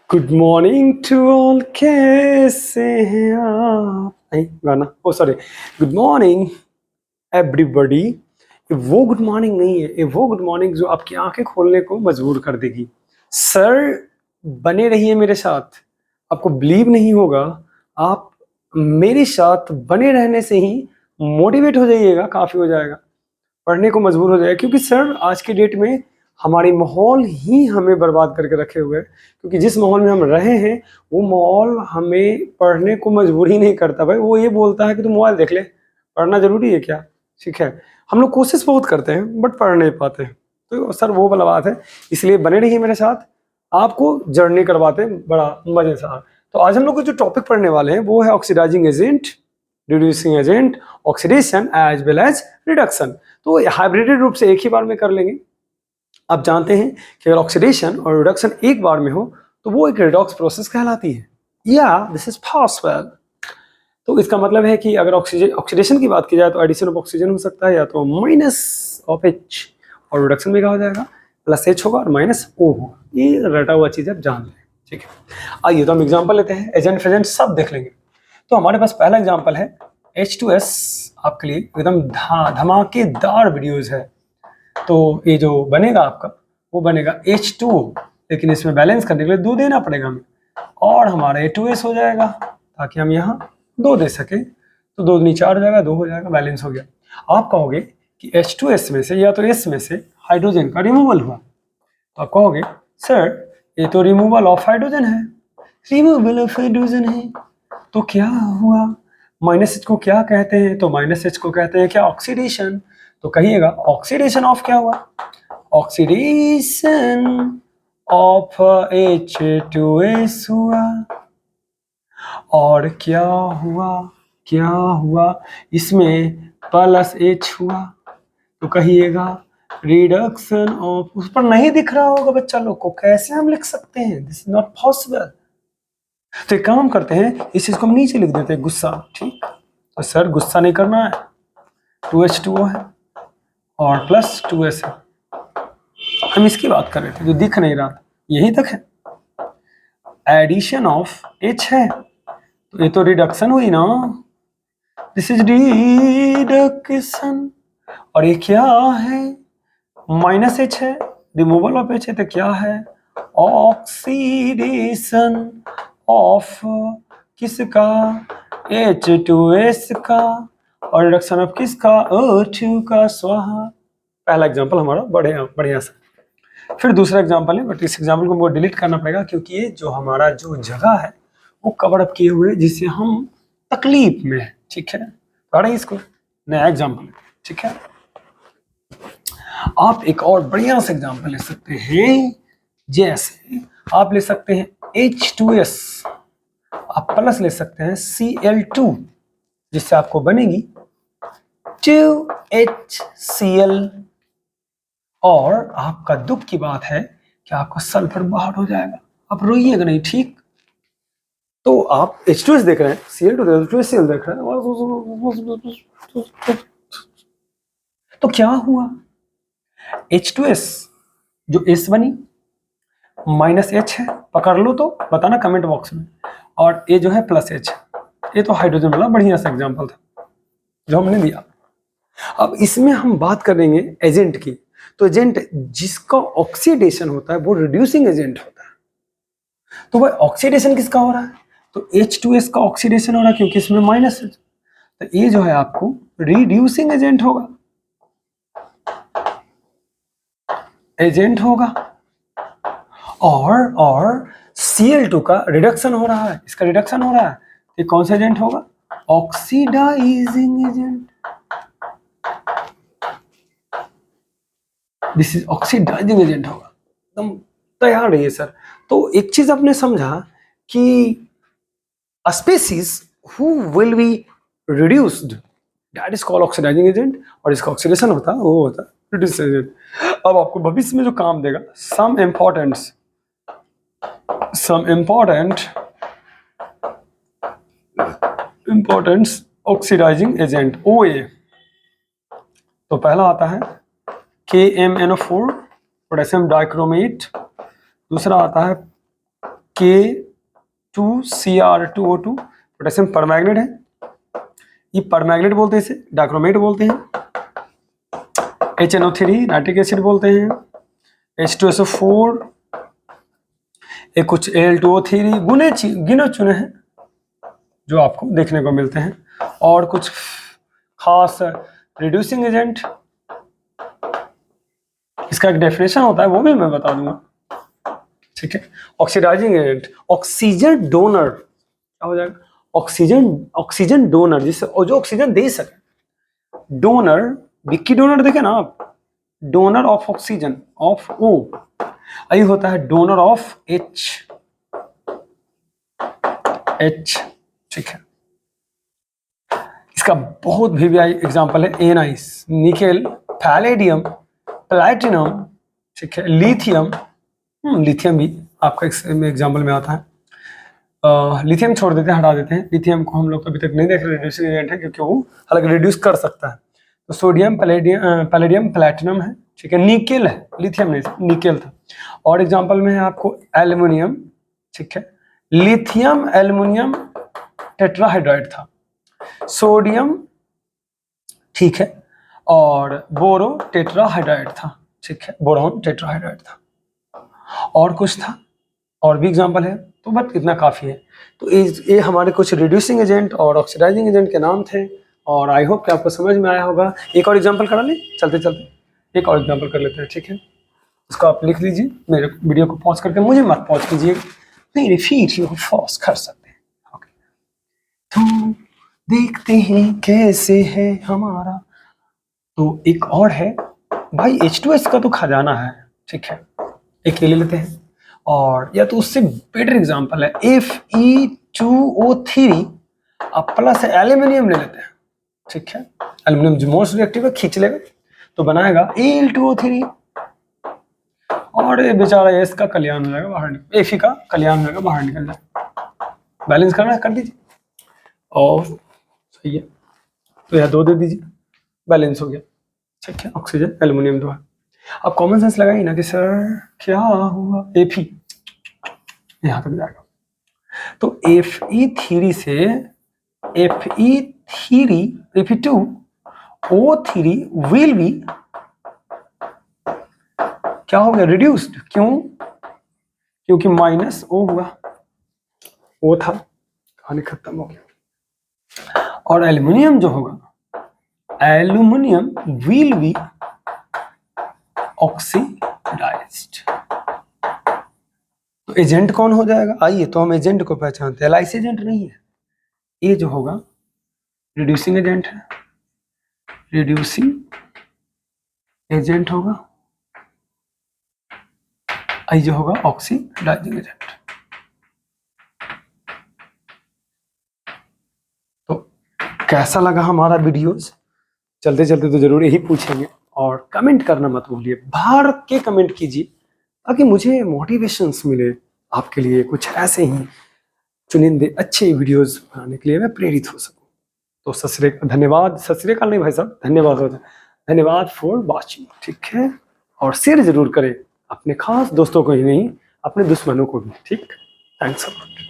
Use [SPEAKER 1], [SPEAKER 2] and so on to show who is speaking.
[SPEAKER 1] Good morning to all, कैसे हैं आप? नहीं गाना, ओ सॉरी। Good morning everybody. वो गुड मॉर्निंग नहीं है, ये वो गुड मॉर्निंग जो आपकी आंखें खोलने को मजबूर कर देगी। सर, बने रहिए मेरे साथ। आपको बिलीव नहीं होगा, आप मेरे साथ बने रहने से ही मोटिवेट हो जाइएगा, काफ़ी हो जाएगा, पढ़ने को मजबूर हो जाएगा। क्योंकि सर आज के डेट में हमारी माहौल ही हमें बर्बाद करके रखे हुए है। क्योंकि जिस माहौल में हम रहे हैं वो माहौल हमें पढ़ने को मजबूर ही नहीं करता। भाई वो ये बोलता है कि तुम मोबाइल देख ले, पढ़ना जरूरी है क्या? ठीक है, हम लोग कोशिश बहुत करते हैं बट पढ़ नहीं पाते हैं। तो सर वो वाला बात है, इसलिए बने रहिए मेरे साथ, आपको जर्नी करवाते हैं बड़ा मजेदार। तो आज हम लोग को जो टॉपिक पढ़ने वाले हैं वो है oxidising agent, reducing agent, oxidation as well as reduction. तो हाइब्रिडेड रूप से एक ही बार में कर लेंगे। आप जानते हैं कि अगर ऑक्सीडेशन और रिडक्शन एक बार में हो तो वो एक रिडॉक्स प्रोसेस कहलाती है। या दिस इज पॉसिबल। तो इसका मतलब है कि अगर ऑक्सीडेशन की बात की जाए तो एडिशन ऑफ ऑक्सीजन हो सकता है या तो माइनस ऑफ एच, और रिडक्शन में क्या हो जाएगा, प्लस एच होगा और माइनस ओ होगा। ये रटा हुआ चीज आप जान लें। ठीक है, आइए तो हम एग्जाम्पल लेते हैं, एजेंट फेजेंट सब देख लेंगे। तो हमारे पास पहला एग्जाम्पल है H2S। आपके लिए एकदम धमाकेदार वीडियोज है। तो ये जो बनेगा आपका वो बनेगा H2, लेकिन इसमें बैलेंस करने के लिए 2 देना पड़ेगा हमें, और हमारा A2S हो जाएगा ताकि हम यहाँ 2 दे सके। तो 2 दूनी 4 हो जाएगा, 2 हो जाएगा, बैलेंस हो गया। आप कहोगे कि H2S में से या तो S में से हाइड्रोजन का रिमूवल हुआ, तो आप कहोगे सर ये तो रिमूवल ऑफ हाइड्रोजन है, रिमूवल ऑफ हाइड्रोजन है तो क्या हुआ? माइनस एच को क्या कहते हैं? तो माइनस एच को कहते हैं क्या? ऑक्सीडेशन। तो कहिएगा ऑक्सीडेशन ऑफ क्या हुआ? ऑक्सीडेशन ऑफ H2S हुआ। और क्या हुआ? क्या हुआ? इसमें प्लस एच हुआ। तो कहिएगा रिडक्शन ऑफ, उस पर नहीं दिख रहा होगा बच्चा लोग को, कैसे हम लिख सकते हैं? This is not possible. तो एक काम करते हैं, इस चीज को हम नीचे लिख देते हैं, गुस्सा। ठीक, तो सर गुस्सा नहीं करना है, 2H2O है और प्लस 2S है। हम इसकी बात कर रहे थे जो दिख नहीं रहा था, यही तक है। एडिशन ऑफ H है तो ये तो रिडक्शन हुई ना, दिस इज रिडक्शन। और ये क्या है? माइनस H है, रिमूवल ऑफ H है, तो क्या है? ऑक्सीडेशन ऑफ किसका? H2S का, और रिडक्शन ऑफ किसका? O2 का। स्वाहा। पहला एग्जांपल हमारा बढ़िया बढ़िया सा। फिर दूसरा एग्जांपल है, बट इस एग्जांपल को हमको डिलीट करना पड़ेगा क्योंकि ये जो हमारा जो जगह है वो कवर अप किए हुए, जिससे हम तकलीफ में है। ठीक है, पढ़े इसको, नया एग्जांपल। ठीक है, आप एक और बढ़िया सा एग्जांपल ले सकते हैं, जैसे आप ले सकते हैं H2S, आप प्लस ले सकते हैं Cl2, जिससे आपको बनेगी 2HCl। और आपका दुख की बात है कि आपका सल्फर बाहर हो जाएगा। आप रोइएगा नहीं, ठीक? तो आप H2S देख रहे हैं, Cl2 देख रहे हैं, 2HCl देख रहे हैं, तो क्या हुआ? H2S जो S बनी, माइनस H है, पकड़ लो तो बताना कमेंट बॉक्स में, और ये जो है प्लस H। ये तो हाइड्रोजन वाला बढ़िया सा एग्जांपल था जो हमने दिया। अब इसमें हम बात करेंगे एजेंट की। तो एजेंट जिसका ऑक्सीडेशन होता है वो रिड्यूसिंग एजेंट होता है। तो भाई ऑक्सीडेशन किसका हो रहा है? तो H2S का ऑक्सीडेशन हो रहा है क्योंकि इसमें माइनस है। तो ये जो है आपको रिड्यूसिंग एजेंट होगा, एजेंट होगा। और Cl2 का रिडक्शन हो रहा है, इसका रिडक्शन हो रहा है, ये कौन सा एजेंट होगा? Oxidising agent. This is oxidising agent होगा। एकदम तैयार रहिए सर। तो एक चीज आपने समझा कि species who will be reduced, that is called oxidising agent, और इसका ऑक्सीडेशन होता है वो होता है रिड्यूसिंग एजेंट। अब आपको भविष्य में जो काम देगा, सम इम्पोर्टेंट्स ऑक्सीडाइजिंग एजेंट OA। तो पहला आता है KMNO4 पोटेशियम डाइक्रोमेट, दूसरा आता है K2Cr2O2 पोटेशियम परमैग्नेट है, ये परमैग्नेट बोलते हैं, इसे डाइक्रोमेट बोलते हैं। HNO3 नाइट्रिक एसिड बोलते हैं। H2SO4, एक कुछ Al2O3 गिने चुने हैं जो आपको देखने को मिलते हैं, और कुछ खास रिड्यूसिंग एजेंट, इसका एक डेफिनेशन होता है वो भी मैं बता दूंगा, ठीक है। ऑक्सीडाइजिंग एजेंट, ऑक्सीजन डोनर, क्या हो जाएगा, ऑक्सीजन डोनर, जिससे जो ऑक्सीजन दे सके। डोनर, विक्की डोनर देखे ना आप, donor of oxygen of O, यही होता है डोनर ऑफ H, ठीक है। इसका बहुत भी एग्जांपल है एनाइस, निकेल, पैलेडियम, प्लैटिनम, ठीक है, लिथियम, लिथियम भी आपका एग्जांपल में आता है। लिथियम छोड़ देते हैं, हटा देते हैं, लिथियम को हम लोग अभी तक नहीं देख रहे रिड्यूसिंग एजेंट है, क्योंकि वो हालांकि रिड्यूस कर सकता है। तो सोडियम, पैलेडियम, प्लैटिनम है, ठीक है। निकेल है, लिथियम नहीं, निकेल था। और एग्जांपल में है आपको एल्युमिनियम, ठीक है, लिथियम एल्युमिनियम टेट्राहाइड्राइड था, सोडियम, ठीक है, और बोरो टेट्राहाइड्राइड था, ठीक है, बोरोन टेट्राहाइड्राइड था। और कुछ था, और भी एग्जांपल है, तो बट इतना काफ़ी है। तो ये हमारे कुछ रिड्यूसिंग एजेंट और ऑक्सीडाइजिंग एजेंट के नाम थे, और आई होप कि आपको समझ में आया होगा। एक और एग्जांपल करा लें, चलते चलते एक और एग्जांपल कर लेते हैं, ठीक है। इसको आप लिख लीजिए, मेरे वीडियो को पॉज करके, मुझे मत पॉज कीजिए, मेरे वीडियो को पॉज कर सकते हैं। ओके, तो देखते हैं कैसे है हमारा। तो एक और है भाई, H2S का तो खजाना है, ठीक है, एक ले लेते हैं। और या तो उससे बेटर एग्जांपल है Fe2O3 प्लस एल्यूमिनियम ले लेते हैं, ठीक है। एल्यूमिनियम जो मोस्ट रिएक्टिव है, खींच लेगा तो बनाएगा Al2O3, और ये बेचारा एस का कल्याण हो जाएगा बाहर, Fe का कल्याण हो जाएगा बाहर निकल जाएगा। बैलेंस करना है कर दीजिए, और सही है, तो यह 2 दे दीजिए, बैलेंस हो गया, ठीक है। ऑक्सीजन एल्यूमिनियम 2 है। अब कॉमन सेंस लगाइए ना कि सर क्या हुआ, Fe यहां तक जाएगा, तो Fe3 से Fe2O3 विल बी क्या हो गया, रिड्यूस्ड। क्यों, क्योंकि माइनस O हुआ, O था, कहानी खत्म हो गया। और एल्यूमिनियम जो होगा, एल्यूमिनियम विल बी ऑक्सीडाइज्ड। तो एजेंट कौन हो जाएगा, आइए तो हम एजेंट को पहचानते हैं। लाइस एजेंट नहीं है, ये जो होगा रिड्यूसिंग एजेंट है, रिड्यूसिंग एजेंट होगा, आई जो होगा ऑक्सीडाइजिंग एजेंट। तो कैसा लगा हमारा वीडियोस, चलते चलते तो जरूर यही पूछेंगे, और कमेंट करना मत भूलिए, बाहर के कमेंट कीजिए ताकि मुझे मोटिवेशंस मिले आपके लिए, कुछ ऐसे ही चुनिंदे अच्छे वीडियोस बनाने के लिए मैं प्रेरित हो सकूं। तो धन्यवाद, सत श्री अकाल नहीं भाई साहब, धन्यवाद होता है, धन्यवाद फॉर वॉचिंग, ठीक है। और शेयर जरूर करें अपने खास दोस्तों को ही नहीं, अपने दुश्मनों को भी, ठीक। Thanks a lot.